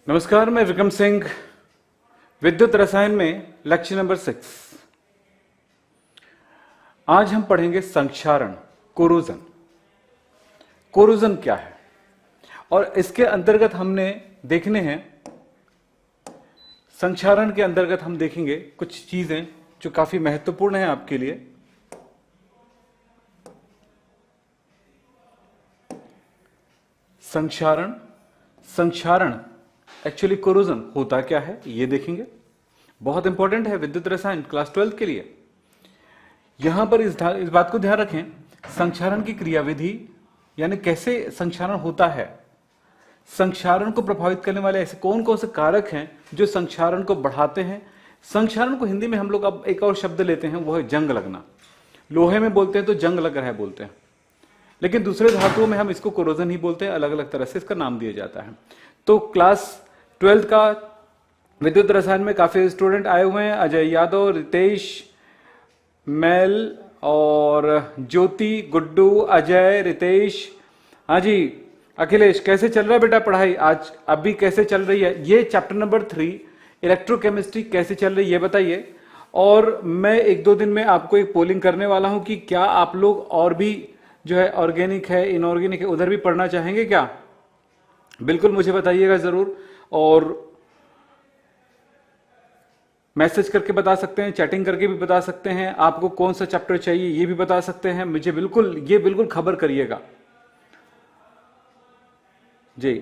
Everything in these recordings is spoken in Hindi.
नमस्कार, मैं विक्रम सिंह। विद्युत रसायन में लेक्चर नंबर 6। आज हम पढ़ेंगे संक्षारण, कोरोजन। कोरोजन क्या है और इसके अंतर्गत हमने देखने हैं, संक्षारण के अंतर्गत हम देखेंगे कुछ चीजें जो काफी महत्वपूर्ण है आपके लिए। संक्षारण एक्चुअली कोरोजन होता क्या है ये देखेंगे। बहुत इंपॉर्टेंट है विद्युत रसायन क्लास 12 के लिए। यहां पर इस बात को ध्यान रखें, संक्षारण की क्रियाविधि यानी कैसे संक्षारण होता है, संक्षारण को प्रभावित करने वाले ऐसे कौन कौन से कारक हैं जो संक्षारण को बढ़ाते हैं। संक्षारण को हिंदी में हम लोग अब एक और शब्द लेते हैं, वो है जंग लगना। लोहे में बोलते हैं तो जंग लग रहा है बोलते हैं, लेकिन दूसरे धातुओं में हम इसको कोरोजन ही बोलते हैं, अलग अलग तरह से इसका नाम दिया जाता है। तो क्लास 12 का विद्युत रसायन में काफी स्टूडेंट आए हुए हैं, अजय यादव, रितेश, मैल और ज्योति, गुड्डू, अजय, रितेश। हाँ जी, अखिलेश, कैसे चल रहा है बेटा पढ़ाई आज अभी कैसे चल रही है? ये चैप्टर नंबर 3 इलेक्ट्रोकेमिस्ट्री कैसे चल रही है ये बताइए। और मैं 1-2 दिन में आपको एक पोलिंग करने वाला हूं कि क्या आप लोग और भी जो है ऑर्गेनिक है, इनऑर्गेनिक है, उधर भी पढ़ना चाहेंगे क्या? बिल्कुल मुझे बताइएगा जरूर, और मैसेज करके बता सकते हैं, चैटिंग करके भी बता सकते हैं। आपको कौन सा चैप्टर चाहिए ये भी बता सकते हैं, मुझे बिल्कुल खबर करिएगा जी।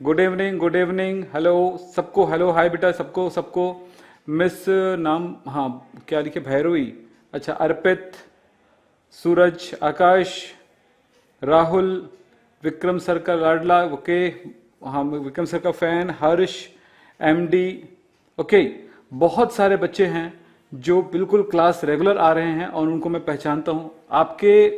गुड इवनिंग, हेलो सबको, हेलो हाय बेटा सबको। मिस नाम, हाँ क्या लिखे, भैरवी, अच्छा, अर्पित, सूरज, आकाश, राहुल, विक्रम सर का लाडला, ओके, हाँ विक्रम सर का फैन, हर्ष, एमडी, ओके। बहुत सारे बच्चे हैं जो बिल्कुल क्लास रेगुलर आ रहे हैं और उनको मैं पहचानता हूं। आपके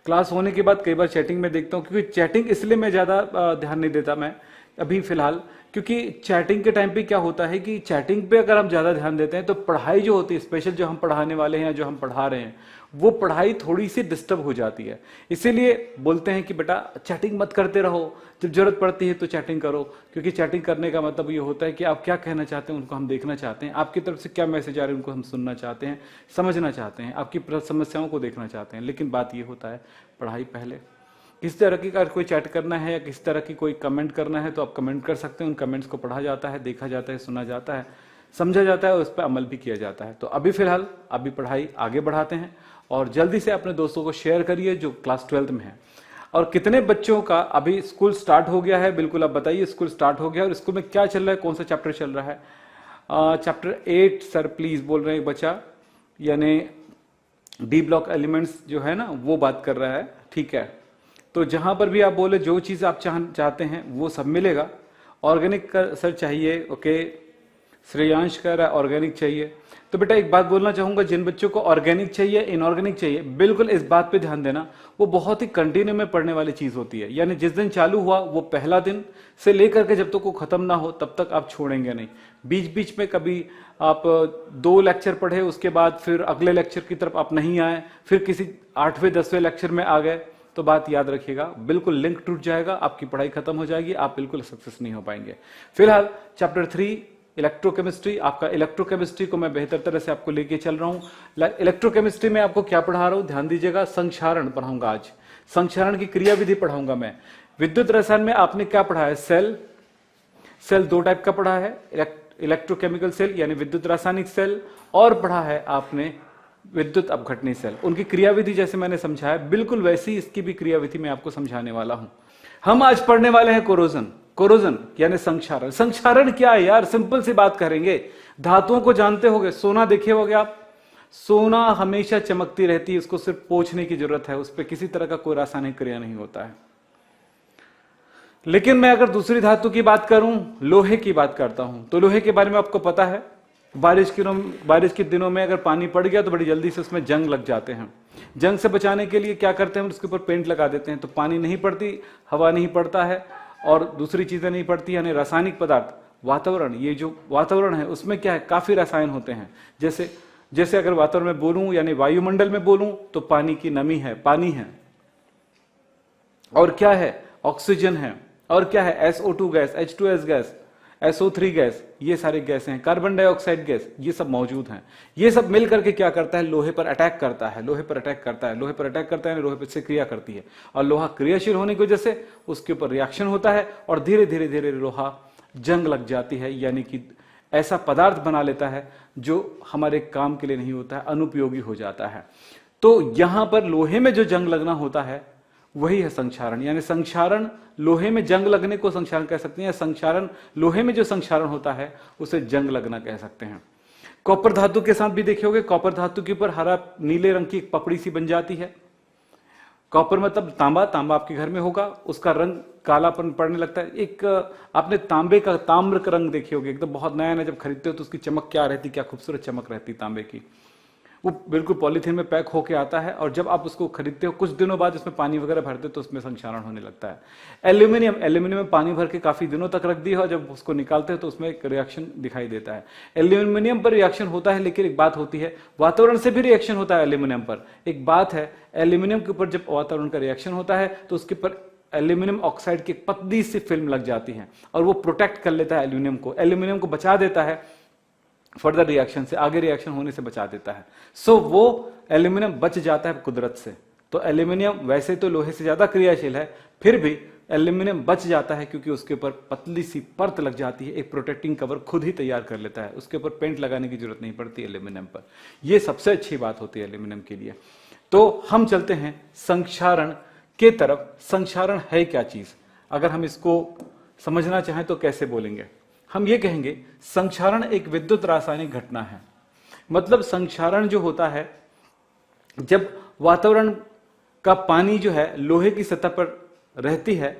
क्लास होने के बाद कई बार चैटिंग में देखता हूं, क्योंकि चैटिंग इसलिए मैं ज्यादा ध्यान नहीं देता मैं अभी फिलहाल, क्योंकि चैटिंग के टाइम पे क्या होता है कि चैटिंग पे अगर हम ज्यादा ध्यान देते हैं तो पढ़ाई जो होती है, स्पेशल जो हम पढ़ाने वाले हैं, जो हम पढ़ा रहे हैं, वो पढ़ाई थोड़ी सी डिस्टर्ब हो जाती है। इसीलिए बोलते हैं कि बेटा चैटिंग मत करते रहो, जब जरूरत पड़ती है तो चैटिंग करो, क्योंकि चैटिंग करने का मतलब ये होता है कि आप क्या कहना चाहते हैं उनको हम देखना चाहते हैं, आपकी तरफ से क्या मैसेज आ रहे हैं उनको हम सुनना चाहते हैं, समझना चाहते हैं, आपकी समस्याओं को देखना चाहते हैं। लेकिन बात ये होता है पढ़ाई पहले। किस तरह की अगर कोई चैट करना है या किस तरह की कोई कमेंट करना है तो आप कमेंट कर सकते हैं। उन कमेंट्स को पढ़ा जाता है, देखा जाता है, सुना जाता है, समझा जाता है और उस पर अमल भी किया जाता है। तो अभी फिलहाल अभी पढ़ाई आगे बढ़ाते हैं और जल्दी से अपने दोस्तों को शेयर करिए जो क्लास 12 में है। और कितने बच्चों का अभी स्कूल स्टार्ट हो गया है, बिल्कुल आप बताइए स्कूल स्टार्ट हो गया और स्कूल में क्या चल रहा है, कौन सा चैप्टर चल रहा है? चैप्टर 8 सर प्लीज बोल रहे हैं बच्चा, यानी डी ब्लॉक एलिमेंट्स जो है ना वो बात कर रहा है, ठीक है। तो जहां पर भी आप बोले जो चीज आप चाहते हैं वो सब मिलेगा। ऑर्गेनिक का सर चाहिए, ओके, श्रेयांश कह रहा है ऑर्गेनिक चाहिए। तो बेटा एक बात बोलना चाहूंगा, जिन बच्चों को ऑर्गेनिक चाहिए, इनऑर्गेनिक चाहिए, बिल्कुल इस बात पे ध्यान देना, वो बहुत ही कंटिन्यू में पढ़ने वाली चीज होती है। यानी जिस दिन चालू हुआ वो पहला दिन से लेकर के जब तक वो खत्म ना हो तब तक आप छोड़ेंगे नहीं। बीच बीच में कभी आप 2 लेक्चर पढ़े, उसके बाद फिर अगले लेक्चर की तरफ आप नहीं आए, फिर किसी 8वें 10वें लेक्चर में आ गए, तो बात याद रखिएगा, बिल्कुल लिंक टूट जाएगा, आपकी पढ़ाई खत्म हो जाएगी, आप बिल्कुल सक्सेस नहीं हो पाएंगे। फिलहाल चैप्टर 3 इलेक्ट्रोकेमिस्ट्री, आपका इलेक्ट्रोकेमिस्ट्री को मैं बेहतर तरह से आपको लेके चल रहा हूं। इलेक्ट्रोकेमिस्ट्री में आपको क्या पढ़ा रहा हूं ध्यान दीजिएगा, संक्षारण पढ़ाऊंगा आज, संक्षारण की क्रियाविधि पढ़ाऊंगा मैं। विद्युत रसायन में आपने क्या पढ़ा है? सेल 2 टाइप का पढ़ा है, इलेक्ट्रोकेमिकल सेल यानी विद्युत रासायनिक सेल, और पढ़ा है आपने विद्युत अपघटनी सेल। उनकी क्रियाविधि जैसे मैंने समझाया बिल्कुल वैसी इसकी भी क्रियाविधि मैं आपको समझाने वाला हूं। हम आज पढ़ने वाले हैं कोरोजन यानी संक्षारण। संक्षारण क्या है यार, सिंपल सी बात करेंगे। धातुओं को जानते होगे, सोना देखे होगे आप, सोना हमेशा चमकती रहती है, उसको सिर्फ पोंछने की जरूरत है, उस पर किसी तरह का कोई रासायनिक क्रिया नहीं होता है। लेकिन मैं अगर दूसरी धातु की बात करूं, लोहे की बात करता हूं, तो लोहे के बारे में आपको पता है, बारिश के दिनों में अगर पानी पड़ गया तो बड़ी जल्दी से उसमें जंग लग जाते हैं। जंग से बचाने के लिए क्या करते हैं, उसके ऊपर पेंट लगा देते हैं, तो पानी नहीं पड़ती, हवा नहीं पड़ता है और दूसरी चीजें नहीं पड़ती, यानी रासायनिक पदार्थ, वातावरण, ये जो वातावरण है उसमें क्या है, काफी रसायन होते हैं। जैसे अगर वातावरण में बोलूं यानी वायुमंडल में बोलूं तो पानी की नमी है, पानी है, और क्या है, ऑक्सीजन है, और क्या है, SO2 gas, H2S gas, SO3 gas, ये सारे गैसें हैं, कार्बन डाइऑक्साइड गैस, ये सब मौजूद हैं। ये सब मिल करके क्या करता है, लोहे पर अटैक करता है, लोहे पर अटैक करता है, लोहे पर अटैक करता है, लोहे पर से क्रिया करती है, और लोहा क्रियाशील होने की वजह से उसके ऊपर रिएक्शन होता है और धीरे धीरे धीरे लोहा जंग लग जाती है, यानी कि ऐसा पदार्थ बना लेता है जो हमारे काम के लिए नहीं होता है, अनुपयोगी हो जाता है। तो यहां पर लोहे में जो जंग लगना होता है वही है संक्षारण, यानी संक्षारण, लोहे में जंग लगने को संक्षारण कह सकते हैं, या संक्षारण, लोहे में जो संक्षारण होता है उसे जंग लगना कह सकते हैं। कॉपर धातु के साथ भी देखे होंगे, कॉपर धातु के ऊपर हरा नीले रंग की एक पपड़ी सी बन जाती है। कॉपर मतलब तांबा, तांबा आपके घर में होगा, उसका रंग कालापन पड़ने लगता है। एक आपने तांबे का, ताम्र का रंग देखे होंगे, एकदम बहुत नया नया जब खरीदते हो तो उसकी चमक क्या रहती, क्या खूबसूरत चमक रहती तांबे की। वो बिल्कुल पॉलीथीन में पैक होके आता है और जब आप उसको खरीदते हो कुछ दिनों बाद उसमें पानी वगैरह भरते हो तो उसमें संक्षारण होने लगता है। एल्यूमिनियम, एल्यूमिनियम में पानी भर के काफी दिनों तक रख दिया और जब उसको निकालते हैं तो उसमें एक रिएक्शन दिखाई देता है। एल्यूमिनियम पर रिएक्शन होता है, लेकिन एक बात होती है, वातावरण से भी रिएक्शन होता है एल्यूमिनियम पर। एक बात है, एल्यूमिनियम के ऊपर जब वातावरण का रिएक्शन होता है तो उसके ऊपर एल्यूमिनियम ऑक्साइड की पतली सी फिल्म लग जाती है और वो प्रोटेक्ट कर लेता है एल्यूमिनियम को बचा देता है फर्दर रिएक्शन से, आगे रिएक्शन होने से बचा देता है। सो वो एल्यूमिनियम बच जाता है कुदरत से। तो एल्यूमिनियम वैसे तो लोहे से ज्यादा क्रियाशील है, फिर भी एल्यूमिनियम बच जाता है क्योंकि उसके ऊपर पतली सी परत लग जाती है, एक प्रोटेक्टिंग कवर खुद ही तैयार कर लेता है, उसके ऊपर पेंट लगाने की जरूरत नहीं पड़ती एल्यूमिनियम पर। यह सबसे अच्छी बात होती है एल्यूमिनियम के लिए। तो हम चलते हैं संक्षारण के तरफ। संक्षारण है क्या चीज, अगर हम इसको समझना चाहें तो कैसे बोलेंगे? हम ये कहेंगे संक्षारण एक विद्युत रासायनिक घटना है। मतलब संक्षारण जो होता है, जब वातावरण का पानी जो है लोहे की सतह पर रहती है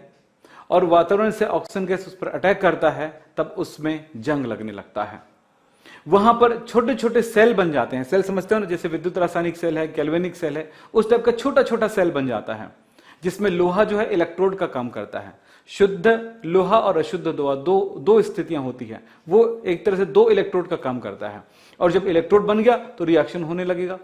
और वातावरण से ऑक्सीजन गैस उस पर अटैक करता है, तब उसमें जंग लगने लगता है। वहां पर छोटे छोटे सेल बन जाते हैं। सेल समझते हो ना, जैसे विद्युत रासायनिक सेल है, गैल्वेनिक सेल है, उस टाइप का छोटा छोटा सेल बन जाता है जिसमें लोहा जो है इलेक्ट्रोड का काम करता है। शुद्ध लोहा और अशुद्ध लोहा, दो स्थितियां होती हैं। वो एक तरह से दो इलेक्ट्रोड का काम करता है और जब इलेक्ट्रोड बन गया तो रिएक्शन होने लगेगा।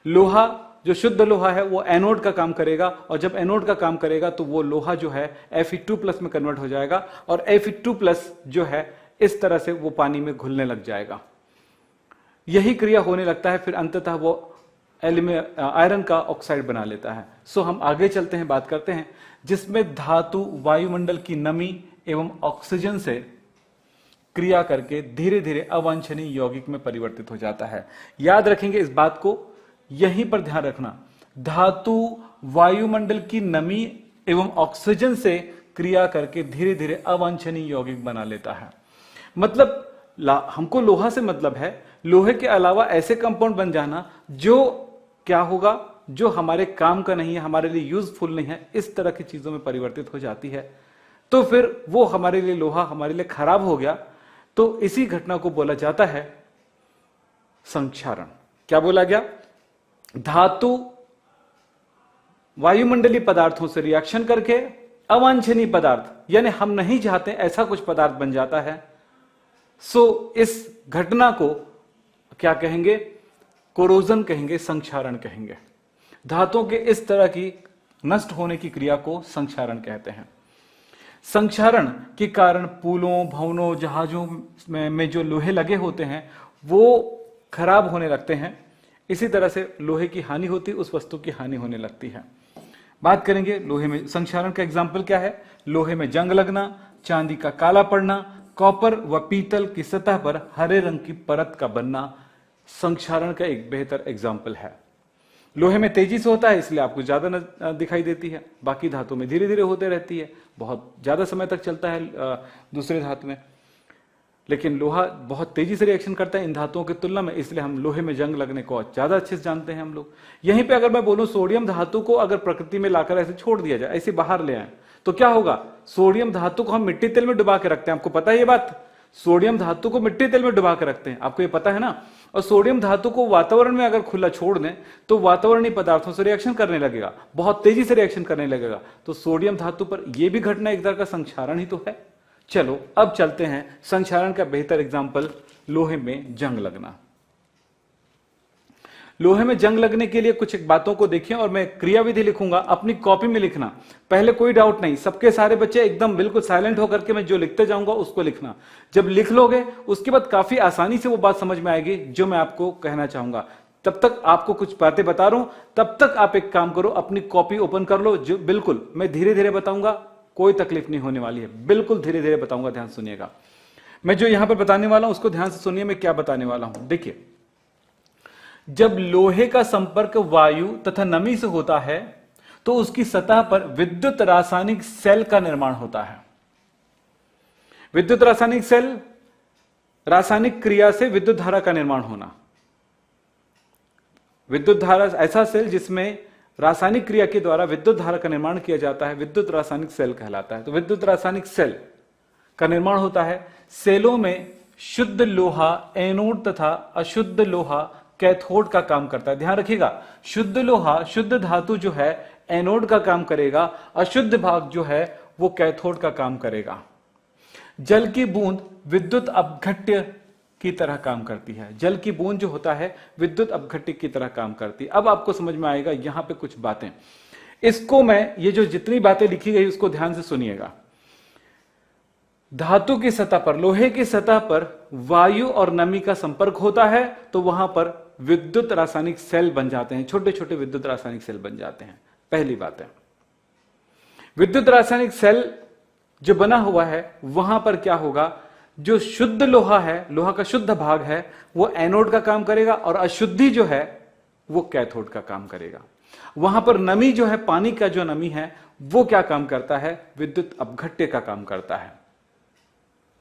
लोहा, जो शुद्ध लोहा है, वो एनोड का काम करेगा और जब एनोड का काम करेगा तो वो लोहा जो है Fe2+ में कन्वर्ट हो जाएगा और Fe2+ जो है इस तरह से वो पानी में घुलने लग जाएगा। यही क्रिया होने लगता है, फिर अंततः वो आयरन का ऑक्साइड बना लेता है। सो हम आगे चलते हैं, बात करते हैं जिसमें धातु वायुमंडल की नमी एवं ऑक्सीजन से क्रिया करके धीरे धीरे अवांछनीय यौगिक में परिवर्तित हो जाता है। याद रखेंगे इस बात को, यहीं पर ध्यान रखना। धातु वायुमंडल की नमी एवं ऑक्सीजन से क्रिया करके धीरे धीरे अवांछनीय यौगिक बना लेता है। मतलब हमको लोहा से मतलब है लोहे के अलावा ऐसे कंपाउंड बन जाना जो क्या होगा, जो हमारे काम का नहीं है, हमारे लिए यूजफुल नहीं है, इस तरह की चीजों में परिवर्तित हो जाती है। तो फिर वो हमारे लिए लोहा हमारे लिए खराब हो गया। तो इसी घटना को बोला जाता है संक्षारण। क्या बोला गया? धातु वायुमंडलीय पदार्थों से रिएक्शन करके अवांछनीय पदार्थ, यानी हम नहीं चाहते ऐसा कुछ पदार्थ बन जाता है। सो इस घटना को क्या कहेंगे? कोरोजन कहेंगे, संक्षारण कहेंगे। धातुओं के इस तरह की नष्ट होने की क्रिया को संक्षारण कहते हैं। संक्षारण के कारण पुलों, भवनों, जहाजों में जो लोहे लगे होते हैं वो खराब होने लगते हैं। इसी तरह से लोहे की हानि होती, उस वस्तु की हानि होने लगती है। बात करेंगे लोहे में संक्षारण का एग्जाम्पल क्या है। लोहे में जंग लगना, चांदी का काला पड़ना, कॉपर व पीतल की सतह पर हरे रंग की परत का बनना संक्षारण का एक बेहतर एग्जाम्पल है। लोहे में तेजी से होता है इसलिए आपको ज्यादा दिखाई देती है, बाकी धातु में धीरे धीरे होते रहती है, बहुत ज्यादा समय तक चलता है दूसरे धातु में। लेकिन लोहा बहुत तेजी से रिएक्शन करता है इन धातुओं की तुलना में, इसलिए हम लोहे में जंग लगने को ज्यादा अच्छे से जानते हैं हम लोग। यहीं पे अगर मैं बोलूं सोडियम धातु को अगर प्रकृति में लाकर ऐसे छोड़ दिया जाए, ऐसे बाहर ले आए, तो क्या होगा? सोडियम धातु को हम मिट्टी तेल में डुबा के रखते हैं, आपको पता है ये बात? सोडियम धातु को मिट्टी तेल में डुबा के रखते हैं, आपको ये पता है ना? और सोडियम धातु को वातावरण में अगर खुला छोड़ दें तो वातावरणीय पदार्थों से रिएक्शन करने लगेगा, बहुत तेजी से रिएक्शन करने लगेगा। तो सोडियम धातु पर यह भी घटना एक तरह का संक्षारण ही तो है। चलो अब चलते हैं संक्षारण का बेहतर एग्जाम्पल, लोहे में जंग लगना। लोहे में जंग लगने के लिए कुछ बातों को देखिए, और मैं क्रियाविधि लिखूंगा, अपनी कॉपी में लिखना। पहले कोई डाउट नहीं, सबके सारे बच्चे एकदम बिल्कुल साइलेंट होकर के मैं जो लिखते जाऊंगा उसको लिखना। जब लिख लोगे उसके बाद काफी आसानी से वो बात समझ में आएगी जो मैं आपको कहना चाहूंगा। तब तक आपको कुछ बातें बता रहा हूं, तब तक आप एक काम करो, अपनी कॉपी ओपन कर लो। जो बिल्कुल मैं धीरे धीरे बताऊंगा, कोई तकलीफ नहीं होने वाली है, बिल्कुल धीरे धीरे बताऊंगा, ध्यान सुनिएगा। मैं जो यहां पर बताने वाला हूं उसको ध्यान से सुनिए, मैं क्या बताने वाला हूं। देखिए, जब लोहे का संपर्क वायु तथा नमी से होता है तो उसकी सतह पर विद्युत रासायनिक सेल का निर्माण होता है। विद्युत रासायनिक सेल, रासायनिक क्रिया से विद्युत धारा का निर्माण होना। विद्युत धारा, ऐसा सेल जिसमें रासायनिक क्रिया के द्वारा विद्युत धारा का निर्माण किया जाता है, विद्युत रासायनिक सेल कहलाता है। तो विद्युत रासायनिक सेल का निर्माण होता है। सेलों में शुद्ध लोहा एनोड तथा अशुद्ध लोहा कैथोड का काम करता है। ध्यान रखिएगा, शुद्ध लोहा, शुद्ध धातु जो है एनोड का काम करेगा, अशुद्ध भाग जो है वो कैथोड का काम करेगा। जल की बूंद विद्युत अपघट्य की तरह काम करती है। जल की बूंद जो होता है विद्युत अपघट्य की तरह काम करती है। अब आपको समझ में आएगा यहां पे कुछ बातें। इसको मैं, ये जो जितनी बातें लिखी गई उसको ध्यान से सुनिएगा। धातु की सतह पर, लोहे की सतह पर वायु और नमी का संपर्क होता है तो वहां पर विद्युत रासायनिक सेल बन जाते हैं, छोटे छोटे विद्युत रासायनिक सेल बन जाते हैं। पहली बात है, विद्युत रासायनिक सेल जो बना हुआ है वहां पर क्या होगा, जो शुद्ध लोहा है, लोहा का शुद्ध भाग है, वो एनोड का काम करेगा और अशुद्धि जो है वो कैथोड का काम करेगा। वहां पर नमी जो है, पानी का जो नमी है वो क्या काम करता है, विद्युत अपघट्य का काम करता है।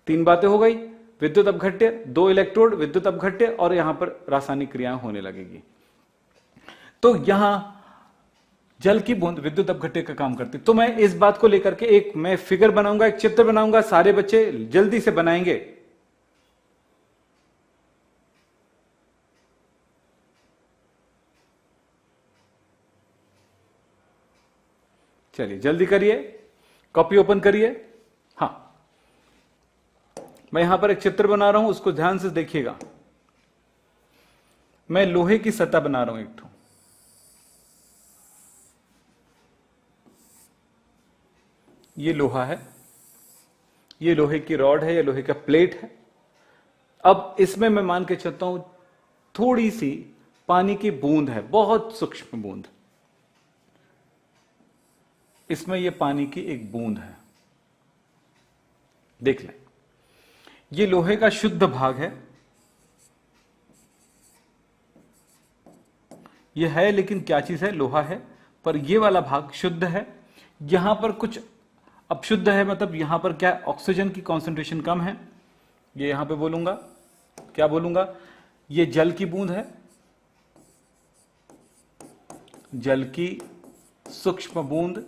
तीन बातें हो गई, विद्युत अपघट्य, दो इलेक्ट्रोड, विद्युत अपघट्य, और यहां पर रासायनिक क्रियाएं होने लगेगी। तो यहां जल की बूंद विद्युत अपघट्य का काम करती। तो मैं इस बात को लेकर के एक मैं फिगर बनाऊंगा, एक चित्र बनाऊंगा, सारे बच्चे जल्दी से बनाएंगे। चलिए जल्दी करिए, कॉपी ओपन करिए। हाँ, मैं यहां पर एक चित्र बना रहा हूं, उसको ध्यान से देखिएगा। मैं लोहे की सतह बना रहा हूं एक तो, ये लोहा है, ये लोहे की रॉड है, ये लोहे का प्लेट है। अब इसमें मैं मान के चलता हूं थोड़ी सी पानी की बूंद है, बहुत सूक्ष्म बूंद। इसमें ये पानी की एक बूंद है, देख लें। ये लोहे का शुद्ध भाग है, ये है लेकिन क्या चीज है, लोहा है, पर ये वाला भाग शुद्ध है। यहां पर कुछ अपशुद्ध है, मतलब यहां पर क्या, ऑक्सीजन की कॉन्सेंट्रेशन कम है। ये यहां पे बोलूंगा, क्या बोलूंगा, ये जल की बूंद है, जल की सूक्ष्म बूंद।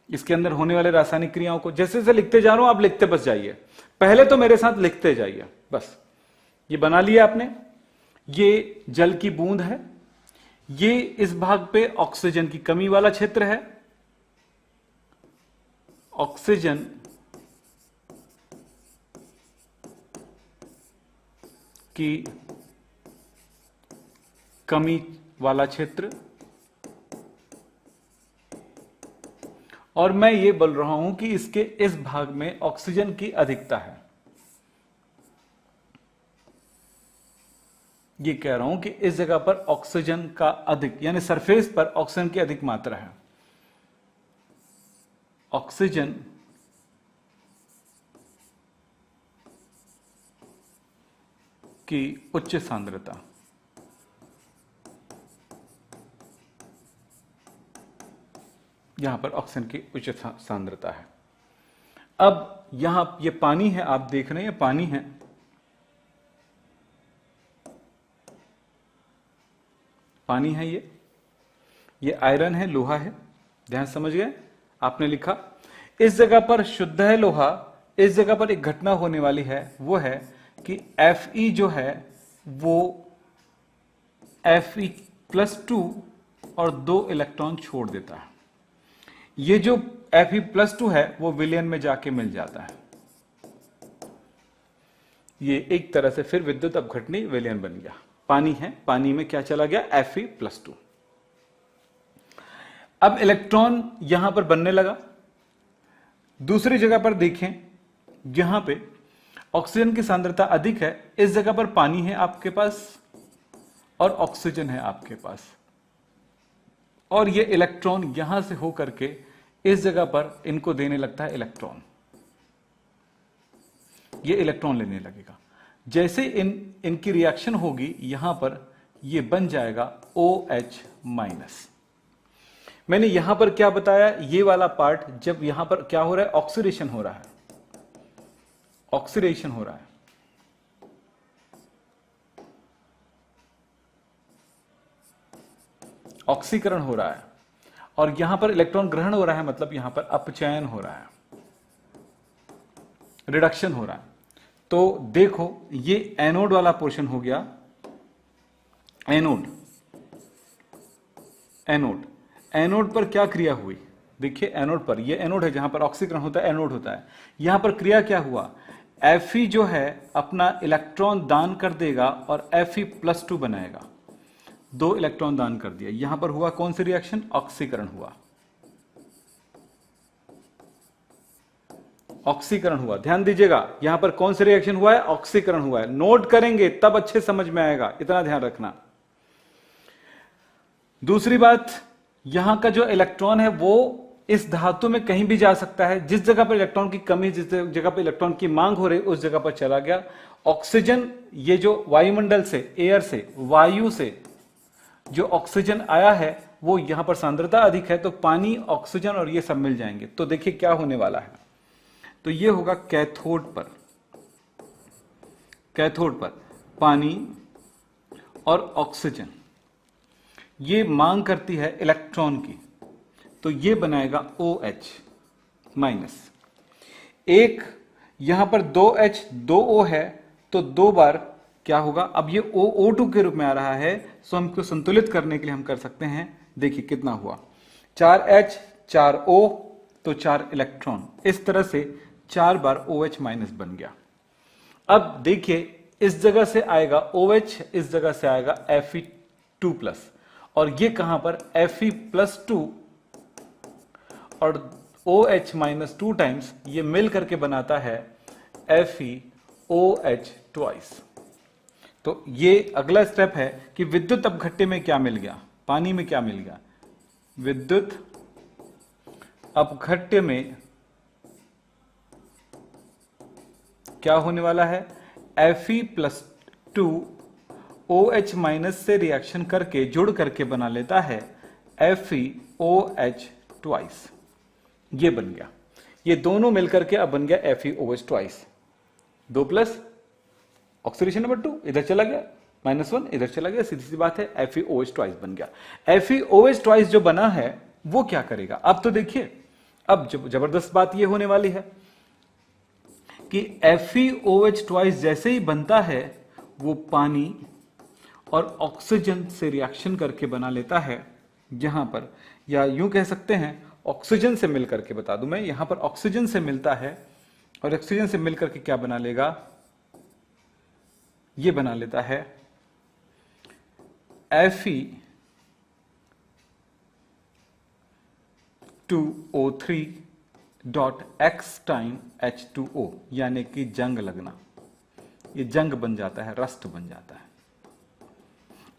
इसके अंदर होने वाले रासायनिक क्रियाओं को जैसे जैसे लिखते जा रहा हूं, आप लिखते बस जाइए, पहले तो मेरे साथ लिखते जाइए बस। ये बना लिया आपने, ये जल की बूंद है, ये इस भाग पे ऑक्सीजन की कमी वाला क्षेत्र है, ऑक्सीजन की कमी वाला क्षेत्र। और मैं ये बोल रहा हूं कि इसके इस भाग में ऑक्सीजन की अधिकता है। ये कह रहा हूं कि इस जगह पर ऑक्सीजन का अधिक, यानी सरफेस पर ऑक्सीजन की अधिक मात्रा है। ऑक्सीजन की उच्च सांद्रता, यहां पर ऑक्सीजन की उच्च सांद्रता है। अब यहां ये पानी है, आप देख रहे हैं ये पानी है, पानी है, ये आयरन है, लोहा है। ध्यान समझ गए, आपने लिखा। इस जगह पर शुद्ध है लोहा, इस जगह पर एक घटना होने वाली है, वो है कि Fe जो है वो Fe+2 और 2 इलेक्ट्रॉन छोड़ देता है। ये जो Fe+2 है वो विलयन में जाके मिल जाता है। ये एक तरह से फिर विद्युत अपघटनी विलयन बन गया। पानी है, पानी में क्या चला गया, Fe+2। अब इलेक्ट्रॉन यहां पर बनने लगा। दूसरी जगह पर देखें, यहां पे ऑक्सीजन की सांद्रता अधिक है, इस जगह पर पानी है आपके पास और ऑक्सीजन है आपके पास, और ये इलेक्ट्रॉन यहां से होकर के इस जगह पर इनको देने लगता है इलेक्ट्रॉन। ये इलेक्ट्रॉन लेने लगेगा। जैसे इनकी रिएक्शन होगी यहां पर, ये बन जाएगा OH-। मैंने यहां पर क्या बताया, ये वाला पार्ट जब यहां पर क्या हो रहा है, ऑक्सीडेशन हो रहा है, ऑक्सीडेशन हो रहा है, ऑक्सीकरण हो रहा है, और यहां पर इलेक्ट्रॉन ग्रहण हो रहा है, मतलब यहां पर अपचयन हो रहा है, रिडक्शन हो रहा है। तो देखो ये एनोड वाला पोर्शन हो गया, एनोड। एनोड, एनोड पर क्या क्रिया हुई, देखिए एनोड पर, ये एनोड है जहां पर ऑक्सीकरण होता है, एनोड होता है। यहां पर क्रिया क्या हुआ, Fe जो है अपना इलेक्ट्रॉन दान कर देगा और Fe+2 बनाएगा। 2 इलेक्ट्रॉन दान कर दिया। यहां पर हुआ कौन सी रिएक्शन, ऑक्सीकरण हुआ, ऑक्सीकरण हुआ। ध्यान दीजिएगा यहां पर कौन सा रिएक्शन हुआ है, ऑक्सीकरण हुआ है। नोट करेंगे तब अच्छे समझ में आएगा, इतना ध्यान रखना। दूसरी बात, यहां का जो इलेक्ट्रॉन है वो इस धातु में कहीं भी जा सकता है। जिस जगह पर इलेक्ट्रॉन की कमी, जिस जगह पर इलेक्ट्रॉन की मांग हो रही, उस जगह पर चला गया। ऑक्सीजन, ये जो वायुमंडल से, एयर से, वायु से जो ऑक्सीजन आया है वो यहां पर सांद्रता अधिक है, तो पानी, ऑक्सीजन और ये सब मिल जाएंगे। तो देखिए क्या होने वाला है, तो ये होगा कैथोड पर, कैथोड पर पानी और ऑक्सीजन, ये मांग करती है इलेक्ट्रॉन की, तो ये बनाएगा OH-। एक यहां पर 2H 2O है, तो 2 बार क्या होगा, अब ये O2 के रूप में आ रहा है, सो हमको संतुलित करने के लिए हम कर सकते हैं। देखिए कितना हुआ, 4H 4O, तो 4 इलेक्ट्रॉन, इस तरह से 4 बार OH- बन गया। अब देखिए इस जगह से आएगा OH, इस जगह से आएगा Fe2+, और ये कहां पर, Fe+2 और OH-2 टाइम्स ये मिल करके बनाता है FeOH2। तो ये अगला स्टेप है कि विद्युत अपघट्य में क्या मिल गया, पानी में क्या मिल गया, विद्युत अपघट्य में क्या होने वाला है, Fe+2 OH- से रिएक्शन करके, जुड़ करके बना लेता है FeOH2। ये बन गया, ये दोनों मिलकर के अब बन गया FeOH2। 2+ ऑक्सीडेशन नंबर 2 इधर चला गया, -1 इधर चला गया, सीधी सी बात है FeOH2 बन गया। FeOH2 जो बना है वो क्या करेगा, अब तो देखिए, अब जबरदस्त बात ये होने वाली है कि FeOH2 जैसे ही बनता है वो पानी और ऑक्सीजन से रिएक्शन करके बना लेता है, जहां पर, या यूं कह सकते हैं ऑक्सीजन से मिलकर के, बता दूं मैं, यहां पर ऑक्सीजन से मिलता है और ऑक्सीजन से मिलकर के क्या बना लेगा, ये बना लेता है Fe2O3.X टाइम H2O, यानी कि जंग लगना, ये जंग बन जाता है, रस्ट बन जाता है।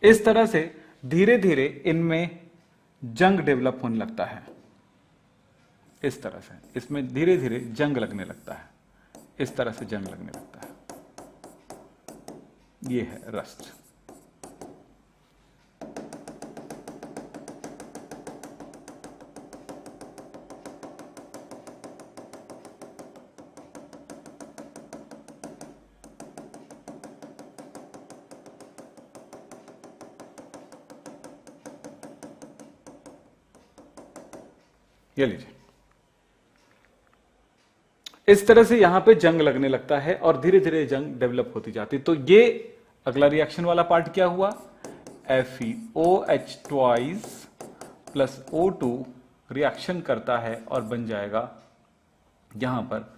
इस तरह से धीरे धीरे इनमें जंग डेवलप होने लगता है, इस तरह से इसमें धीरे धीरे जंग लगने लगता है, इस तरह से जंग लगने लगता है। ये है रस्ट। ये लीजिए, इस तरह से यहां पे जंग लगने लगता है और धीरे धीरे जंग डेवलप होती जाती है। तो ये अगला रिएक्शन वाला पार्ट क्या हुआ, FeOH2 प्लस O2 रिएक्शन करता है और बन जाएगा यहां पर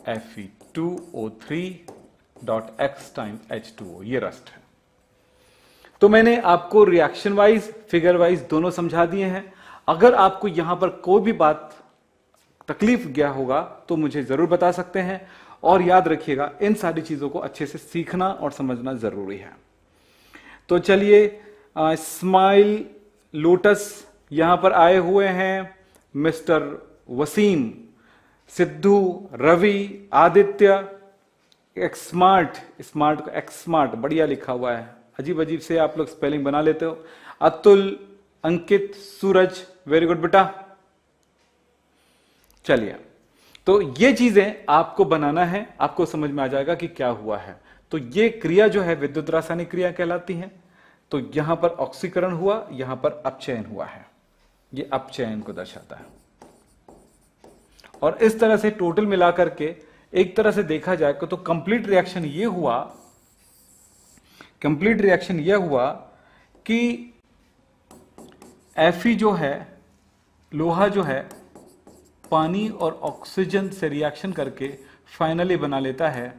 Fe2O3.x टाइम H2O, ये रस्ट है। तो मैंने आपको रिएक्शन वाइज फिगर वाइज दोनों समझा दिए हैं। अगर आपको यहां पर कोई भी बात तकलीफ गया होगा तो मुझे जरूर बता सकते हैं, और याद रखिएगा इन सारी चीजों को अच्छे से सीखना और समझना जरूरी है। तो चलिए, स्माइल लोटस यहां पर आए हुए हैं, मिस्टर वसीम, सिद्धू, रवि, आदित्य, एक्समार्ट, स्मार्ट को एक्समार्ट बढ़िया लिखा हुआ है, अजीब अजीब से आप लोग स्पेलिंग बना लेते हो, अतुल, अंकित, सूरज, वेरी गुड बेटा। चलिए, तो ये चीजें आपको बनाना है, आपको समझ में आ जाएगा कि क्या हुआ है। तो ये क्रिया जो है विद्युत रासायनिक क्रिया कहलाती है। तो यहां पर ऑक्सीकरण हुआ, यहां पर अपचयन हुआ है, ये अपचयन को दर्शाता है। और इस तरह से टोटल मिलाकर के एक तरह से देखा जाए तो कंप्लीट रिएक्शन ये हुआ, कंप्लीट रिएक्शन यह हुआ कि Fe जो है, लोहा जो है, पानी और ऑक्सीजन से रिएक्शन करके फाइनली बना लेता है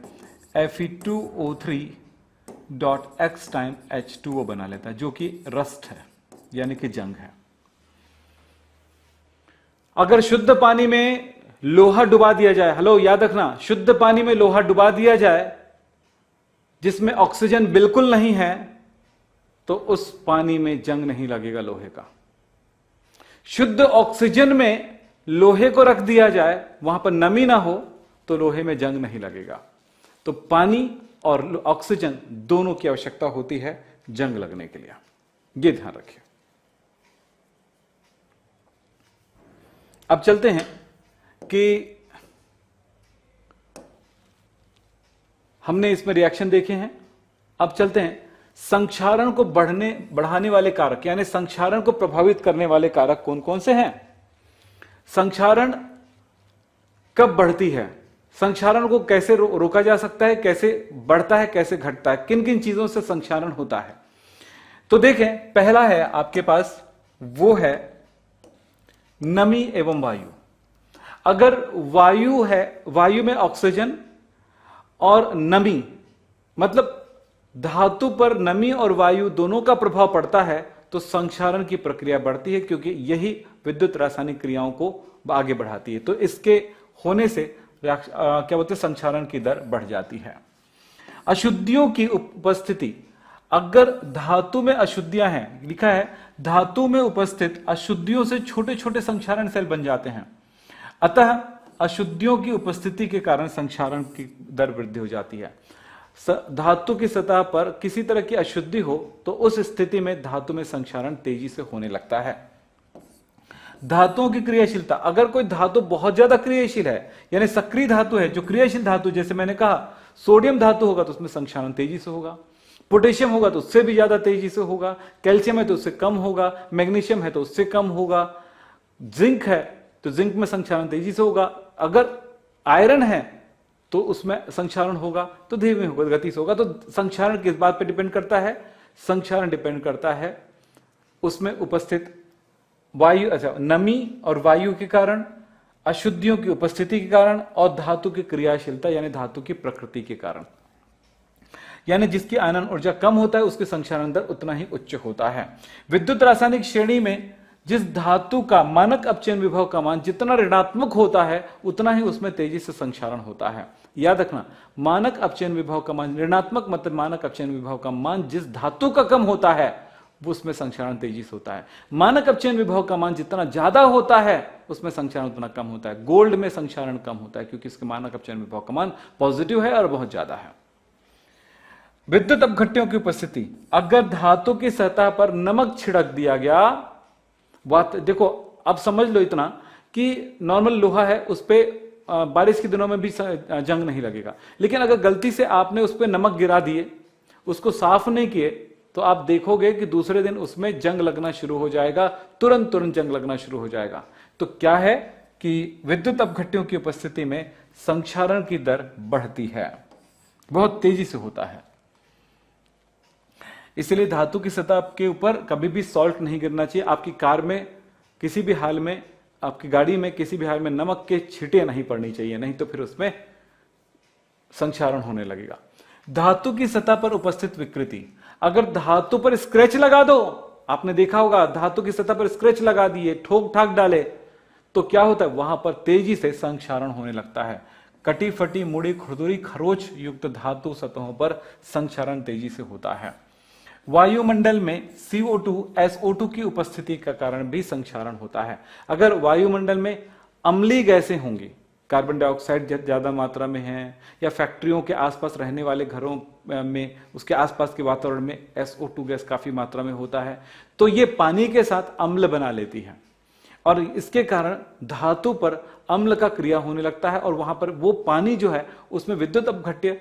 Fe2O3.x टाइम H2O बना लेता है, जो कि रस्ट है यानी कि जंग है। अगर शुद्ध पानी में लोहा डुबा दिया जाए, हेलो याद रखना, शुद्ध पानी में लोहा डुबा दिया जाए जिसमें ऑक्सीजन बिल्कुल नहीं है, तो उस पानी में जंग नहीं लगेगा लोहे का। शुद्ध ऑक्सीजन में लोहे को रख दिया जाए, वहां पर नमी ना हो, तो लोहे में जंग नहीं लगेगा। तो पानी और ऑक्सीजन दोनों की आवश्यकता होती है जंग लगने के लिए, यह ध्यान रखिए। अब चलते हैं कि हमने इसमें रिएक्शन देखे हैं। अब चलते हैं संक्षारण को बढ़ाने वाले कारक, यानी संक्षारण को प्रभावित करने वाले कारक कौन कौन से हैं। संक्षारण कब बढ़ती है, संक्षारण को कैसे रोका जा सकता है, कैसे बढ़ता है, कैसे घटता है, किन किन चीजों से संक्षारण होता है। तो देखें, पहला है आपके पास, वो है नमी एवं वायु। अगर वायु है, वायु में ऑक्सीजन और नमी, मतलब धातु पर नमी और वायु दोनों का प्रभाव पड़ता है, तो संक्षारण की प्रक्रिया बढ़ती है, क्योंकि यही विद्युत रासायनिक क्रियाओं को आगे बढ़ाती है। तो इसके होने से क्या बोलते हैं, संक्षारण की दर बढ़ जाती है। अशुद्धियों की उपस्थिति, अगर धातु में अशुद्धियां हैं, लिखा है धातु में उपस्थित अशुद्धियों से छोटे छोटे संक्षारण सेल बन जाते हैं, अतः अशुद्धियों की उपस्थिति के कारण संक्षारण की दर वृद्धि हो जाती है। धातु की सतह पर किसी तरह की अशुद्धि हो तो उस स्थिति में धातु में संक्षारण तेजी से होने लगता है। धातुओं की क्रियाशीलता, अगर कोई धातु बहुत ज्यादा क्रियाशील है, यानी सक्रिय धातु है, जो क्रियाशील धातु, जैसे मैंने कहा सोडियम धातु होगा तो उसमें संक्षारण तेजी से होगा, पोटेशियम होगा तो उससे भी ज्यादा तेजी से होगा, कैल्शियम है तो उससे कम होगा, मैग्नीशियम है तो उससे कम होगा, जिंक है तो जिंक में संक्षारण तेजी से होगा, अगर आयरन है तो उसमें संक्षारण होगा तो धीमे होगा, गति से होगा। तो संक्षारण किस बात पे डिपेंड करता है, संक्षारण डिपेंड करता है उसमें उपस्थित वायु, अच्छा, नमी और वायु के कारण, अशुद्धियों की उपस्थिति के कारण, और धातु की क्रियाशीलता यानी धातु की प्रकृति के कारण। यानी जिसकी आयनन ऊर्जा कम होता है उसके संक्षारण दर उतना ही उच्च होता है। विद्युत रासायनिक श्रेणी में जिस धातु का मानक अपचयन विभव का मान जितना ऋणात्मक होता है उतना ही उसमें तेजी से संक्षारण होता है। याद रखना, मानक अपचयन विभव का मान, ऋणात्मक मतलब मानक अपचयन विभव का मान जिस धातु का कम होता है वो उसमें संक्षारण तेजी से होता है। मानक अपचयन विभव का मान जितना ज्यादा होता है उसमें संक्षारण उतना कम होता है। गोल्ड में संक्षारण कम होता है क्योंकि इसके मानक अपचयन विभव का मान पॉजिटिव है और बहुत ज्यादा है। विद्युत अपघट्यों की उपस्थिति, अगर धातु की सतह पर नमक छिड़क दिया गया, बात देखो अब समझ लो इतना कि नॉर्मल लोहा है, उस पर बारिश के दिनों में भी जंग नहीं लगेगा, लेकिन अगर गलती से आपने उस पर नमक गिरा दिए, उसको साफ नहीं किए, तो आप देखोगे कि दूसरे दिन उसमें जंग लगना शुरू हो जाएगा, तुरंत जंग लगना शुरू हो जाएगा। तो क्या है कि विद्युत अपघट्यों की उपस्थिति में संक्षारण की दर बढ़ती है, बहुत तेजी से होता है। इसलिए धातु की सतह के ऊपर कभी भी सॉल्ट नहीं गिरना चाहिए। आपकी कार में किसी भी हाल में, आपकी गाड़ी में किसी भी हाल में नमक के छींटे नहीं पड़नी चाहिए, नहीं तो फिर उसमें संक्षारण होने लगेगा। धातु की सतह पर उपस्थित विकृति, अगर धातु पर स्क्रैच लगा दो, आपने देखा होगा धातु की सतह पर स्क्रैच लगा दिए, ठोक ठाक डाले, तो क्या होता है, वहां पर तेजी से संक्षारण होने लगता है। कटी फटी मुड़ी खुरदुरी खरोच युक्त धातु सतहों पर संक्षारण तेजी से होता है। वायुमंडल में CO2 SO2 की उपस्थिति का कारण भी संक्षारण होता है। अगर वायुमंडल में अम्लीय गैसें होंगी, कार्बन डाइऑक्साइड ज्यादा मात्रा में है, या फैक्ट्रियों के आसपास रहने वाले घरों में उसके आसपास के वातावरण में SO2 गैस काफी मात्रा में होता है, तो ये पानी के साथ अम्ल बना लेती है और इसके कारण धातु पर अम्ल का क्रिया होने लगता है और वहां पर वो पानी जो है उसमें विद्युत अपघट्य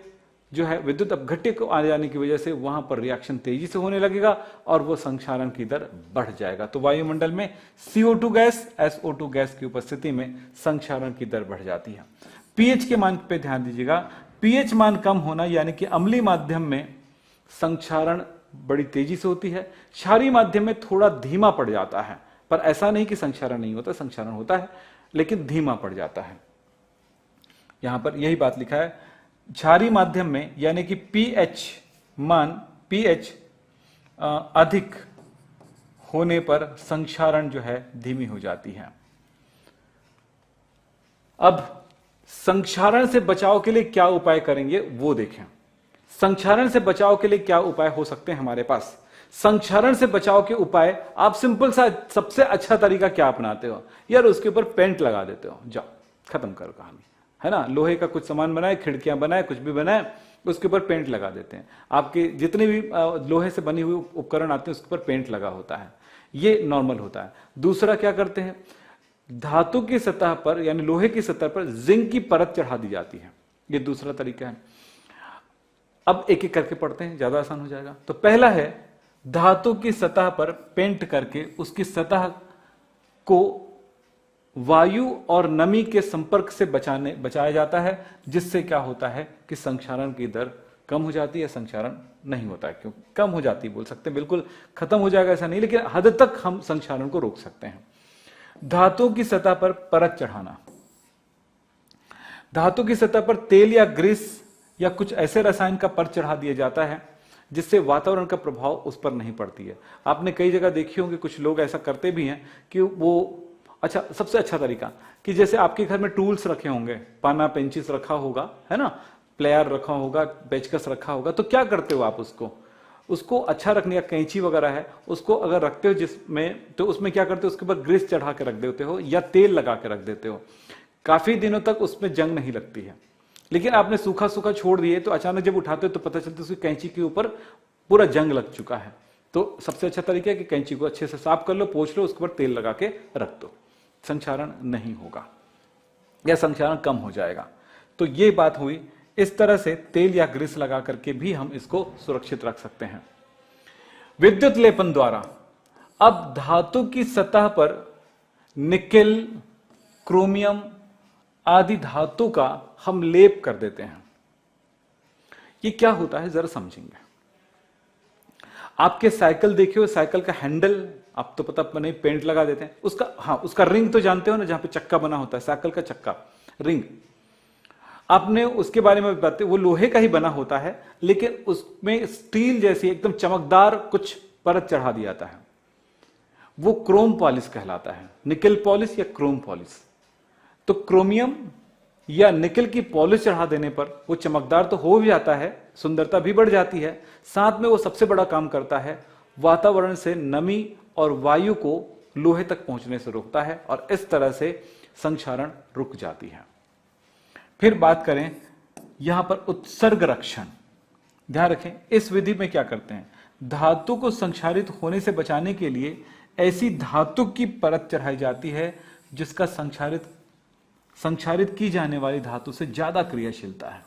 जो है, विद्युत अपघट्य को आ जाने की वजह से वहां पर रिएक्शन तेजी से होने लगेगा और वो संक्षारण की दर बढ़ जाएगा। तो वायुमंडल में CO2 गैस SO2 गैस की उपस्थिति में संक्षारण की दर बढ़ जाती है। पीएच के मान पे ध्यान दीजिएगा। पीएच मान कम होना यानी कि अम्लीय माध्यम में संक्षारण बड़ी तेजी से होती है, क्षारीय माध्यम में थोड़ा धीमा पड़ जाता है, पर ऐसा नहीं कि संक्षारण नहीं होता, संक्षारण होता है लेकिन धीमा पड़ जाता है। यहां पर यही बात लिखा है, क्षारीय माध्यम में यानी कि पीएच अधिक होने पर संक्षारण जो है धीमी हो जाती है। अब संक्षारण से बचाव के लिए क्या उपाय करेंगे वो देखें। संक्षारण से बचाव के लिए क्या उपाय हो सकते हैं हमारे पास। संक्षारण से बचाव के उपाय, आप सिंपल सा सबसे अच्छा तरीका क्या अपनाते हो यार, उसके ऊपर पेंट लगा देते हो, जाओ खत्म करो कहानी, है ना। लोहे का कुछ सामान बनाए, खिड़कियां बनाए, कुछ भी बनाए, उसके ऊपर पेंट लगा देते हैं। आपके जितने भी लोहे से बनी हुई उपकरण आते हैं उसके ऊपर पेंट लगा होता है, ये नॉर्मल होता है। दूसरा क्या करते हैं, धातु की सतह पर यानी लोहे की सतह पर जिंक की परत चढ़ा दी जाती है, ये दूसरा तरीका है। अब एक एक करके पढ़ते हैं, ज्यादा आसान हो जाएगा। तो पहला है, धातु की सतह पर पेंट करके उसकी सतह को वायु और नमी के संपर्क से बचाया जाता है, जिससे क्या होता है कि संक्षारण की दर कम हो जाती है, संक्षारण नहीं होता है। क्यों कम हो जाती बोल सकते हैं, बिल्कुल खत्म हो जाएगा ऐसा नहीं, लेकिन हद तक हम संक्षारण को रोक सकते हैं। धातु की सतह पर परत चढ़ाना, धातु की सतह पर तेल या ग्रीस या कुछ ऐसे रसायन का परत चढ़ा दिया जाता है जिससे वातावरण का प्रभाव उस पर नहीं पड़ती है। आपने कई जगह देखी होंगी, कुछ लोग ऐसा करते भी हैं कि वो, अच्छा सबसे अच्छा तरीका कि जैसे आपके घर में टूल्स रखे होंगे, पाना पेंचिस रखा होगा, है ना, प्लेयर रखा होगा, पेचकस रखा होगा, तो क्या करते हो आप उसको अच्छा रखने, या कैंची वगैरह है उसको अगर रखते हो जिसमें, तो उसमें क्या करते हो, उसके ऊपर ग्रीस चढ़ा के रख देते हो या तेल लगा के रख देते हो। काफी दिनों तक उसमें जंग नहीं लगती है। लेकिन आपने सूखा सूखा छोड़ दिए तो अचानक जब उठाते हो तो पता चलता है उसकी कैंची के ऊपर पूरा जंग लग चुका है। तो सबसे अच्छा तरीका है कि कैंची को अच्छे से साफ कर लो, पोंछ लो, उसके ऊपर तेल लगा के रख दो, संक्षारण नहीं होगा या संक्षारण कम हो जाएगा। तो ये बात हुई। इस तरह से तेल या ग्रीस लगा करके भी हम इसको सुरक्षित रख सकते हैं। विद्युत लेपन द्वारा, अब धातु की सतह पर निकेल, क्रोमियम आदि धातु का हम लेप कर देते हैं। ये क्या होता है जरा समझेंगे। आपके साइकिल देखे हो, साइकिल का हैंडल आप तो पता नहीं पेंट लगा देते हैं, उसका, हाँ उसका रिंग तो जानते हो ना, जहां पे चक्का बना होता है, साइकिल का चक्का रिंग, आपने उसके बारे में बताते, वो लोहे का ही बना होता है लेकिन उसमें स्टील जैसी एकदम चमकदार कुछ परत चढ़ा दिया जाता है, वो क्रोम पॉलिश कहलाता है, निकेल पॉलिश या क्रोम पॉलिश। तो क्रोमियम या निकेल की पॉलिश चढ़ा देने पर वो चमकदार तो हो भी जाता है, सुंदरता भी बढ़ जाती है, साथ में वो सबसे बड़ा काम करता है, वातावरण से नमी और वायु को लोहे तक पहुंचने से रोकता है और इस तरह से संक्षारण रुक जाती है। फिर बात करें यहां पर उत्सर्ग रक्षण, ध्यान रखें इस विधि में क्या करते हैं, धातु को संक्षारित होने से बचाने के लिए ऐसी धातु की परत चढ़ाई जाती है जिसका संक्षारित की जाने वाली धातु से ज्यादा क्रियाशीलता है।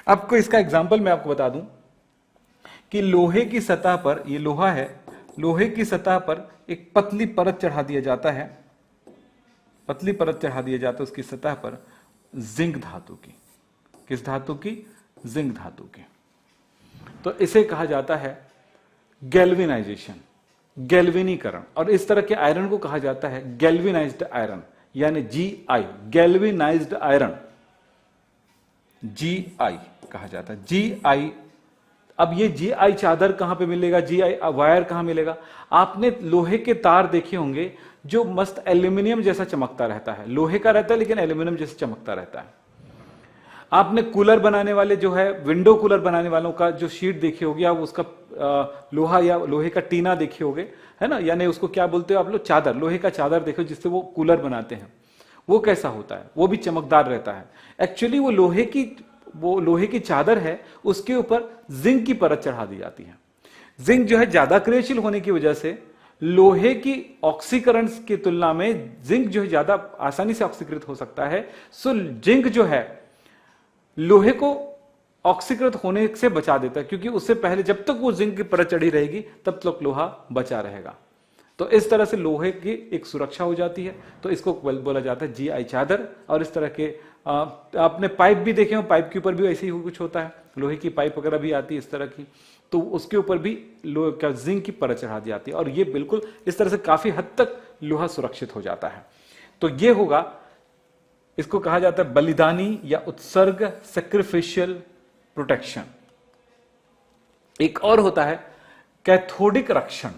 आपको इसका एग्जाम्पल मैं आपको बता दूं कि लोहे की सतह पर, ये लोहा है, लोहे की सतह पर एक पतली परत चढ़ा दिया जाता है, पतली परत चढ़ा दिया जाता है उसकी सतह पर जिंक धातु की। किस धातु की? जिंक धातु की। तो इसे कहा जाता है गैल्वेनाइजेशन, गैल्वेनीकरण, और इस तरह के आयरन को कहा जाता है गैल्वेनाइज्ड आयरन, यानी GI, गैल्वेनाइज्ड आयरन। GI कहा जाता है। GI, अब ये GI चादर कहां पे मिलेगा, GI वायर कहां मिलेगा? आपने लोहे के तार देखे होंगे जो मस्त एल्यूमिनियम जैसा चमकता रहता है, लोहे का रहता है लेकिन एल्यूमिनियम जैसा चमकता रहता है। आपने कूलर बनाने वाले जो है, विंडो कूलर बनाने वालों का जो शीट देखी होगी आप, उसका लोहा या लोहे का टीना देखे होगे, है ना, यानी उसको क्या बोलते हो आप लोग, चादर, लोहे का चादर देखो जिससे वो कूलर बनाते हैं। वो कैसा होता है? वो भी चमकदार रहता है। एक्चुअली वो लोहे की चादर है, उसके ऊपर जिंक की परत चढ़ा दी जाती है। जिंक जो है ज्यादा क्रियाशील होने की वजह से लोहे की ऑक्सीकरण की तुलना में जिंक जो है ज्यादा आसानी से ऑक्सीकृत हो सकता है। सो जिंक जो है लोहे को ऑक्सीकृत होने से बचा देता है, क्योंकि उससे पहले जब तक वो जिंक की परत चढ़ी रहेगी तब तक लोहा बचा रहेगा। तो इस तरह से लोहे की एक सुरक्षा हो जाती है। तो इसको बोला जाता है GI चादर। और इस तरह के आपने पाइप भी देखे हो, पाइप के ऊपर भी ऐसे ही कुछ होता है, लोहे की पाइप वगैरह भी आती है इस तरह की, तो उसके ऊपर भी लोहे का जिंक की परत चढ़ा दी जाती है। और ये बिल्कुल इस तरह से काफी हद तक लोहा सुरक्षित हो जाता है। तो ये होगा, इसको कहा जाता है बलिदानी या उत्सर्ग, सैक्रिफिशियल प्रोटेक्शन। एक और होता है कैथोडिक रक्षण।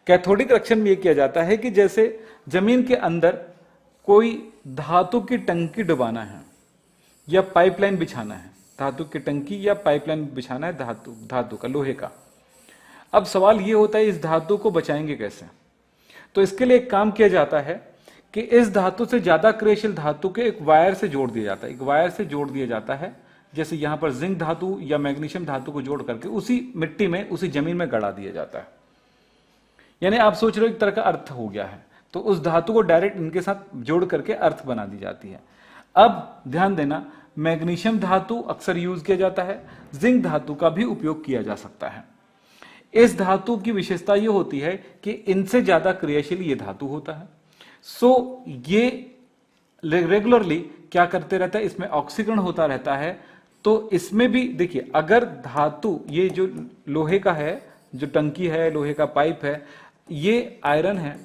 कैथोडिक रक्षण में यह किया जाता है कि जैसे जमीन के अंदर कोई धातु की टंकी डुबाना है या पाइपलाइन बिछाना है, धातु की टंकी या पाइपलाइन बिछाना है धातु का, लोहे का। अब सवाल यह होता है इस धातु को बचाएंगे कैसे? तो इसके लिए एक काम किया जाता है कि इस धातु से ज्यादा क्रियाशील धातु के एक वायर से जोड़ दिया जाता है, एक वायर से जोड़ दिया जाता है। जैसे यहां पर जिंक धातु या मैग्नीशियम धातु को जोड़ करके उसी मिट्टी में, उसी जमीन में गड़ा दिया जाता है। यानी आप सोच रहे हो एक तरह का अर्थ हो गया है, तो उस धातु को डायरेक्ट इनके साथ जोड़ करके अर्थ बना दी जाती है। अब ध्यान देना, मैग्नीशियम धातु अक्सर यूज किया जाता है, जिंक धातु का भी उपयोग किया जा सकता है। इस धातु की विशेषता यह होती है कि इनसे ज्यादा क्रियाशील ये धातु होता है। सो ये रेगुलरली क्या करते रहता है, इसमें ऑक्सीकरण होता रहता है। तो इसमें भी देखिए, अगर धातु ये जो लोहे का है, जो टंकी है, लोहे का पाइप है, ये आयरन है,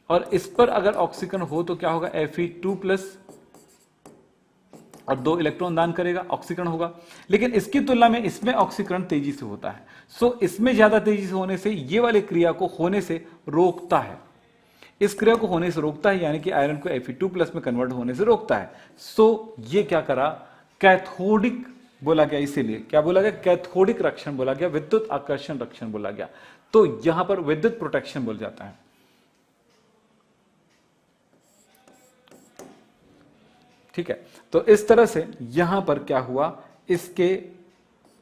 और इस पर अगर ऑक्सीकरण हो तो क्या होगा, Fe2+ और 2 इलेक्ट्रॉन दान करेगा, ऑक्सीकरण होगा। लेकिन इसकी तुलना में इसमें ऑक्सीकरण तेजी से होता है। सो इसमें ज्यादा तेजी से होने से ये वाली क्रिया को होने से रोकता है, इस क्रिया को होने से रोकता है, यानी कि आयरन को Fe2+ में कन्वर्ट होने से रोकता है। सो ये क्या करा, कैथोडिक बोला गया, इसीलिए क्या बोला गया, कैथोडिक रक्षण बोला गया, विद्युत आकर्षण रक्षण बोला गया। तो यहां पर विद्युत प्रोटेक्शन बोल जाता है। ठीक है, तो इस तरह से यहां पर क्या हुआ, इसके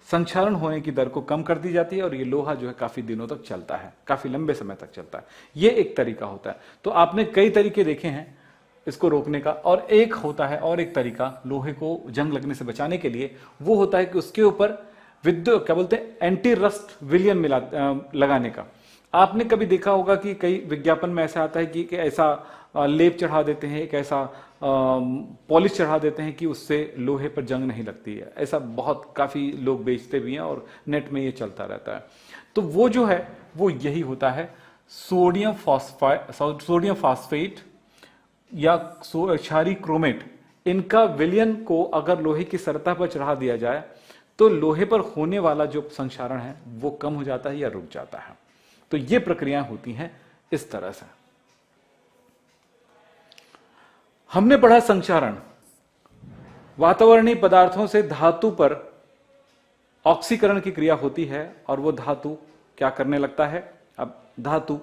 संक्षारण होने की दर को कम कर दी जाती है और ये लोहा जो है काफी दिनों तक चलता है, काफी लंबे समय तक चलता है। ये एक तरीका होता है। तो आपने कई तरीके देखे हैं इसको रोकने का, और एक होता है और एक तरीका लोहे को जंग लगने से बचाने के लिए, वो होता है कि उसके ऊपर विद्युत क्या बोलते हैं, एंटी रस्ट विलयन लगाने का। आपने कभी देखा होगा कि कई विज्ञापन में ऐसा आता है कि ऐसा लेप चढ़ा देते हैं, एक ऐसा पॉलिश चढ़ा देते हैं कि उससे लोहे पर जंग नहीं लगती है। ऐसा बहुत काफी लोग बेचते भी हैं और नेट में ये चलता रहता है। तो वो जो है वो यही होता है, सोडियम फास्फेट या क्षारीय क्रोमेट, इनका विलयन को अगर लोहे की सतह पर चढ़ा दिया जाए तो लोहे पर होने वाला जो संक्षारण है वो कम हो जाता है या रुक जाता है। तो ये प्रक्रियाएं होती हैं इस तरह से। हमने पढ़ा संक्षारण, वातावरणीय पदार्थों से धातु पर ऑक्सीकरण की क्रिया होती है और वो धातु क्या करने लगता है, अब धातु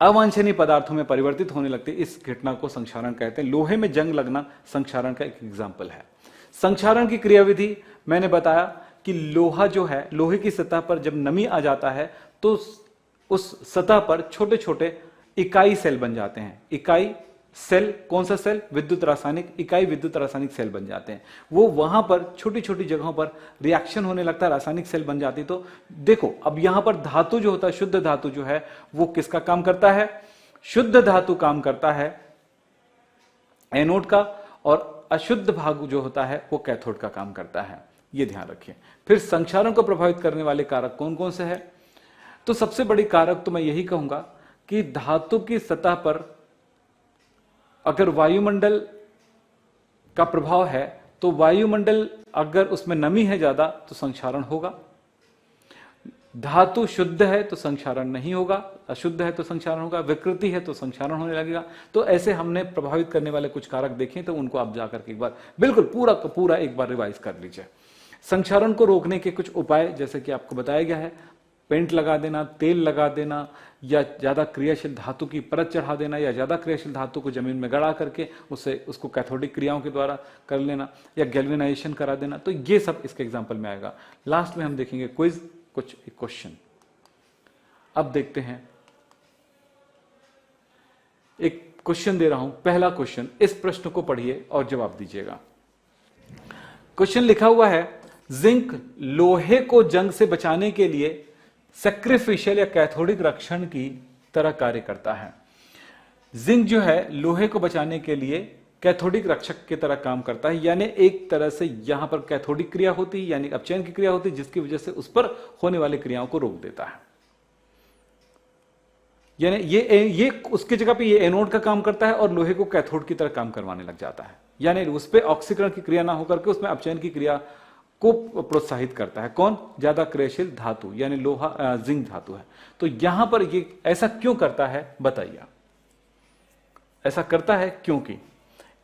अवांछनीय पदार्थों में परिवर्तित होने लगती है। इस घटना को संक्षारण कहते हैं। लोहे में जंग लगना संक्षारण का एक एग्जाम्पल है। संक्षारण की क्रियाविधि मैंने बताया कि लोहा जो है, लोहे की सतह पर जब नमी आ जाता है तो उस सतह पर छोटे छोटे इकाई सेल बन जाते हैं। इकाई सेल, कौन सा सेल, विद्युत रासायनिक इकाई, विद्युत रासायनिक सेल बन जाते हैं। वो वहां पर छोटी छोटी जगहों पर रिएक्शन होने लगता है, रासायनिक सेल बन जाती। तो देखो, अब यहां पर धातु जो होता है, शुद्ध धातु जो है वो किसका काम करता है, शुद्ध धातु काम करता है एनोड का, और अशुद्ध भाग जो होता है वो कैथोड का काम करता है। ये ध्यान रखिए। फिर संक्षारण को प्रभावित करने वाले कारक कौन कौन से हैं? तो सबसे बड़ी कारक तो मैं यही कहूंगा कि धातु की सतह पर अगर वायुमंडल का प्रभाव है तो वायुमंडल अगर उसमें नमी है ज्यादा तो संक्षारण होगा, धातु शुद्ध है तो संक्षारण नहीं होगा, अशुद्ध है तो संक्षारण होगा, विकृति है तो संक्षारण होने लगेगा। तो ऐसे हमने प्रभावित करने वाले कुछ कारक देखे, तो उनको आप जाकर के एक बार बिल्कुल पूरा का पूरा एक बार रिवाइज कर लीजिए। संक्षारण को रोकने के कुछ उपाय जैसे कि आपको बताया गया है, पेंट लगा देना, तेल लगा देना, या ज्यादा क्रियाशील धातु की परत चढ़ा देना, या ज्यादा क्रियाशील धातु को जमीन में गड़ा करके उसको कैथोडिक क्रियाओं के द्वारा कर लेना, या गैल्वेनाइजेशन करा देना। तो ये सब इसके एग्जाम्पल में आएगा। लास्ट में हम देखेंगे क्विज, कुछ क्वेश्चन। अब देखते हैं, एक क्वेश्चन दे रहा हूं, पहला क्वेश्चन, इस प्रश्न को पढ़िए और जवाब दीजिएगा। क्वेश्चन लिखा हुआ है, जिंक लोहे को जंग से बचाने के लिए सैक्रिफिशियल या कैथोडिक रक्षण की तरह कार्य करता है। जिंक जो है लोहे को बचाने के लिए कैथोडिक रक्षक की तरह काम करता है, यानी एक तरह से यहां पर कैथोडिक क्रिया होती है, यानी अपचयन की क्रिया होती है, जिसकी वजह से उस पर होने वाली क्रियाओं को रोक देता है। यानी ये उसकी जगह पे ये एनोड का काम करता है और लोहे को कैथोड की तरह काम करवाने लग जाता है, यानी उस पर ऑक्सीकरण की क्रिया ना होकर के उसमें अपचयन की क्रिया को प्रोत्साहित करता है। कौन? ज्यादा क्रियाशील धातु, यानी लोहा जिंक धातु है। तो यहां पर ये ऐसा क्यों करता है बताइए। ऐसा करता है क्योंकि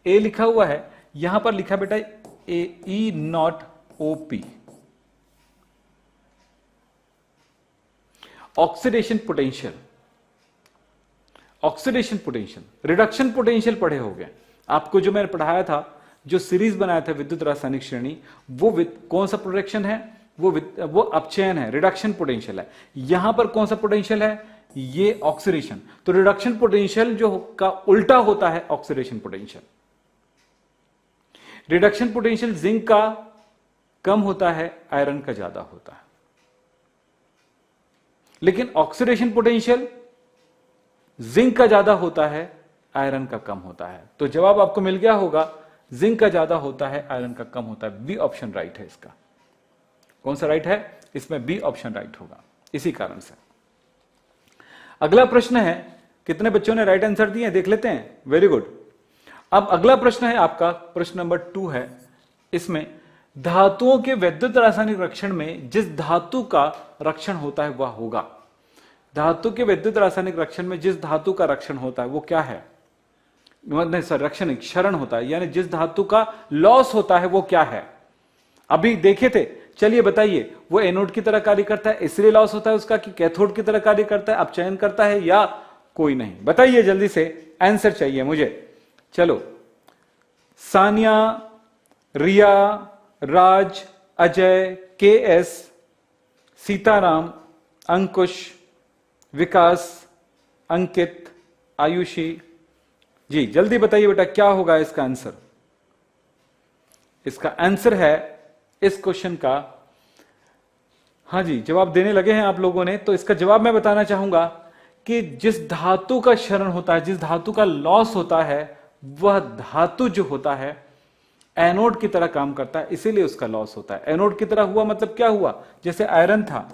ए लिखा हुआ है, यहां पर लिखा बेटा E naught OP, oxidation potential, oxidation potential, reduction potential पढ़े हो गए आपको। जो मैंने पढ़ाया था, जो सीरीज बनाया था विद्युत रासायनिक श्रेणी, वो कौन सा प्रोडक्शन है? वो अपचयन है, रिडक्शन पोटेंशियल है। यहां पर कौन सा पोटेंशियल है? ये ऑक्सीडेशन। तो रिडक्शन पोटेंशियल जो का उल्टा होता है oxidation potential. Reduction potential zinc का कम होता है, आयरन का ज्यादा होता है। लेकिन ऑक्सीडेशन पोटेंशियल जिंक का ज्यादा होता है, आयरन का कम होता है। तो जवाब आपको मिल गया होगा, जिंक का ज्यादा होता है, आयरन का कम होता है। बी ऑप्शन राइट है इसका। कौन सा राइट है? इसमें बी ऑप्शन राइट होगा, इसी कारण से। अगला प्रश्न है, कितने बच्चों ने राइट आंसर दिए देख लेते हैं। Very good. अब अगला प्रश्न है आपका, प्रश्न नंबर 2 है। इसमें धातुओं के विद्युत रासायनिक रक्षण में जिस धातु का रक्षण होता है वह होगा। धातु के विद्युत रासायनिक रक्षण में जिस धातु का रक्षण होता है वो क्या है? नहीं सर, रक्षण क्षरण होता है, यानी जिस धातु का लॉस होता है वो क्या है? अभी देखे थे, चलिए बताइए। वो एनोड की तरह कार्य करता है इसलिए लॉस होता है उसका, कि कैथोड की तरह कार्य करता है, अपचयन करता है, या कोई नहीं? बताइए जल्दी से, आंसर चाहिए मुझे। चलो, सानिया, रिया, राज, अजय, KS, सीताराम, अंकुश, विकास, अंकित, आयुषी, जी जल्दी बताइए बेटा, क्या होगा इसका आंसर? इसका आंसर है इस क्वेश्चन का, हाँ जी जवाब देने लगे हैं आप लोगों ने, तो इसका जवाब मैं बताना चाहूंगा कि जिस धातु का क्षरण होता है, जिस धातु का लॉस होता है, वह धातु जो होता है एनोड की तरह काम करता है, इसीलिए उसका लॉस होता है। एनोड की तरह हुआ मतलब क्या हुआ? जैसे आयरन था,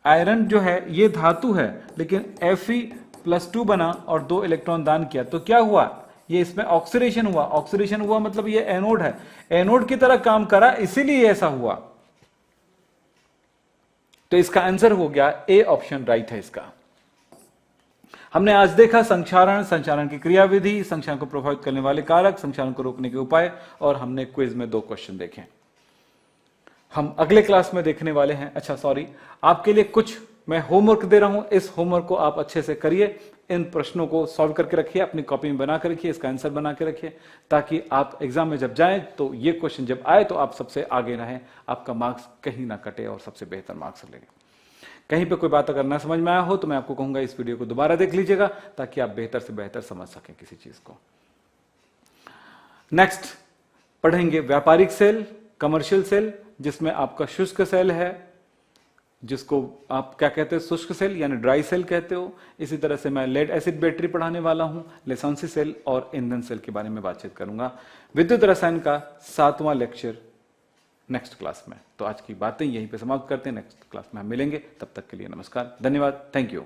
आयरन जो है ये धातु है, लेकिन Fe+2 बना और 2 इलेक्ट्रॉन दान किया, तो क्या हुआ? ये इसमें ऑक्सीडेशन हुआ। ऑक्सीडेशन हुआ मतलब ये एनोड है, एनोड की तरह काम करा, इसीलिए ऐसा हुआ। तो इसका आंसर हो गया ए ऑप्शन राइट है इसका। हमने आज देखा संक्षारण, संक्षारण की क्रियाविधि, संक्षारण को प्रभावित करने वाले कारक, संक्षारण को रोकने के उपाय, और हमने क्विज में 2 क्वेश्चन देखे। हम अगले क्लास में देखने वाले हैं, अच्छा सॉरी, आपके लिए कुछ मैं होमवर्क दे रहा हूं, इस होमवर्क को आप अच्छे से करिए, इन प्रश्नों को सॉल्व करके रखिए, अपनी कॉपी में बना के रखिए, इसका आंसर बना के रखिए, ताकि आप एग्जाम में जब जाएं तो ये क्वेश्चन जब आए तो आप सबसे आगे रहें, आपका मार्क्स कहीं ना कटे और सबसे बेहतर मार्क्स लेंगे। कहीं पे कोई बात अगर ना समझ में आया हो तो मैं आपको कहूंगा इस वीडियो को दोबारा देख लीजिएगा, ताकि आप बेहतर से बेहतर समझ सकें किसी चीज को। नेक्स्ट पढ़ेंगे व्यापारिक सेल, कमर्शियल सेल, जिसमें आपका शुष्क सेल है, जिसको आप क्या कहते हैं, शुष्क सेल यानी ड्राई सेल कहते हो। इसी तरह से मैं लेड एसिड बैटरी पढ़ाने वाला हूं, लेसांसी सेल और ईंधन सेल के बारे में बातचीत करूंगा। विद्युत रसायन का 7वां लेक्चर नेक्स्ट क्लास में। तो आज की बातें यहीं पे समाप्त करते हैं, नेक्स्ट क्लास में हम मिलेंगे, तब तक के लिए नमस्कार, धन्यवाद, थैंक यू।